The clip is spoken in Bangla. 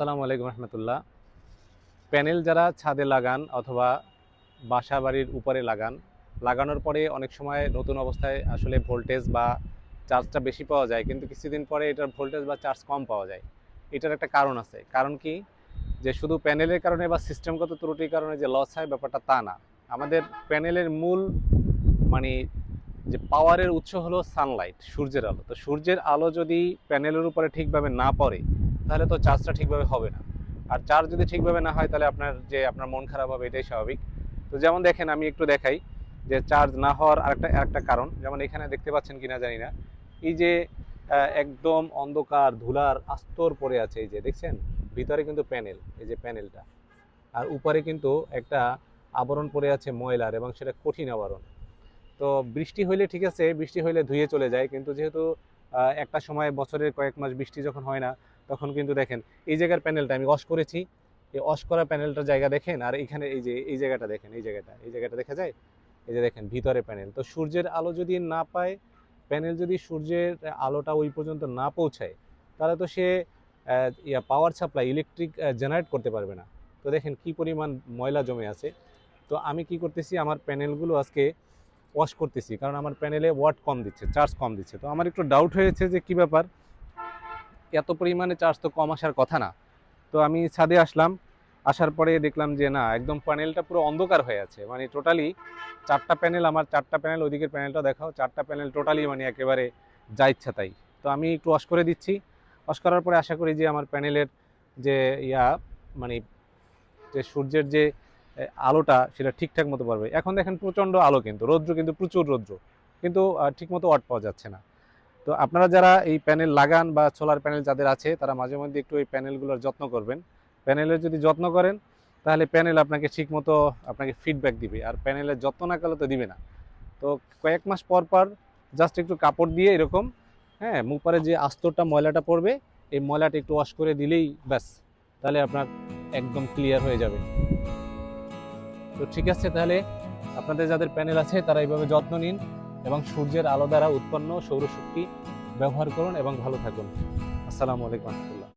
আসসালামু আলাইকুম রহমতুল্লাহ। প্যানেল যারা ছাদে লাগান অথবা বাসা বাড়ির উপরে লাগানোর পরে অনেক সময় নতুন অবস্থায় আসলে ভোল্টেজ বা চার্জটা বেশি পাওয়া যায়, কিন্তু কিছুদিন পরে এটার ভোল্টেজ বা চার্জ কম পাওয়া যায়। এটার একটা কারণ আছে। কারণ কি, যে শুধু প্যানেলের কারণে বা সিস্টেমগত ত্রুটির কারণে যে লস হয় ব্যাপারটা তা না। আমাদের প্যানেলের মূল মানে যে পাওয়ারের উৎস হলো সানলাইট, সূর্যের আলো। তো সূর্যের আলো যদি প্যানেলের উপরে ঠিকভাবে না পড়ে তাহলে তো চার্জটা ঠিকভাবে হবে না। আর চার্জ যদি ঠিকভাবে না হয় তাহলে আপনার মন খারাপ হবে, এটাই স্বাভাবিক। তো যেমন দেখেন, আমি একটু দেখাই যে চার্জ না হওয়ার আরেকটা কারণ। যেমন এখানে দেখতে পাচ্ছেন কিনা জানি না, এই যে একদম অন্ধকার ধুলার আস্তর পড়ে আছে, এই যে দেখছেন ভিতরে কিন্তু প্যানেল, এই যে প্যানেলটা, আর উপরে কিন্তু একটা আবরণ পড়ে আছে ময়লার, এবং সেটা কঠিন আবরণ। তো বৃষ্টি হইলে ঠিক আছে, বৃষ্টি হইলে ধুয়ে চলে যায়, কিন্তু যেহেতু একটা সময় বছরের কয়েক মাস বৃষ্টি যখন হয় না, তখন কিন্তু দেখেন এই জায়গার প্যানেলটা আমি ওয়াশ করেছি, এই ওয়াশ করা প্যানেলটার জায়গা দেখেন, আর এখানে এই যে এই জায়গাটা দেখেন, এই জায়গাটা দেখা যায়, এই যে দেখেন ভিতরে প্যানেল। তো সূর্যের আলো যদি না পায়, প্যানেল যদি সূর্যের আলোটা ওই পর্যন্ত না পৌঁছায়, তাহলে তো সে পাওয়ার সাপ্লাই ইলেকট্রিক জেনারেট করতে পারবে না। তো দেখেন কি পরিমাণ ময়লা জমে আছে। তো আমি কি করতেছি, আমার প্যানেলগুলো আজকে ওয়াশ করতেছি, কারণ আমার প্যানেলে ওয়াট কম দিচ্ছে, চার্জ কম দিচ্ছে। তো আমার একটু ডাউট হয়েছে যে কি ব্যাপার, এত পরিমাণে চার্জ তো কম আসার কথা না। তো আমি ছাদে আসলাম, আসার পরে দেখলাম যে না, একদম প্যানেলটা পুরো অন্ধকার হয়ে আছে, মানে টোটালি চারটা প্যানেল, আমার চারটা প্যানেল, ওইদিকের প্যানেলটা দেখাও, চারটা প্যানেল টোটালি মানে একেবারে যা ইচ্ছা তাই। তো আমি একটু ওয়াশ করে দিচ্ছি। ওয়াশ করার পরে আশা করি যে আমার প্যানেলের যে মানে যে সূর্যের যে আলোটা সেটা ঠিকঠাক মতো পারবে। এখন দেখেন প্রচণ্ড আলো, কিন্তু রৌদ্র, কিন্তু প্রচুর রৌদ্র, কিন্তু ঠিকমতো ওয়াট পাওয়া যাচ্ছে না। তো আপনারা যারা এই প্যানেল লাগান বা সোলার প্যানেল যাদের আছে, তারা মাঝে মধ্যে একটু এই প্যানেলগুলোর যত্ন করবেন। প্যানেলের যদি যত্ন করেন তাহলে প্যানেল আপনাকে ঠিকমতো আপনাকে ফিডব্যাক দিবে, আর প্যানেলের যত্ন না করলে তো দিবে না। তো কয়েক মাস পর পর জাস্ট একটু কাপড় দিয়ে এরকম, হ্যাঁ, মুপারে যে আস্তরটা ময়লাটা পড়বে, এই ময়লাটা একটু ওয়াশ করে দিলেই ব্যাস, তাহলে আপনার একদম ক্লিয়ার হয়ে যাবে। তো ঠিক আছে, তাহলে আপনাদের যাদের প্যানেল আছে তারা এইভাবে যত্ন নিন, এবং সূর্যের আলো দ্বারা উৎপন্ন সৌরশক্তি ব্যবহার করুন এবং ভালো থাকুন। আসসালামু আলাইকুম।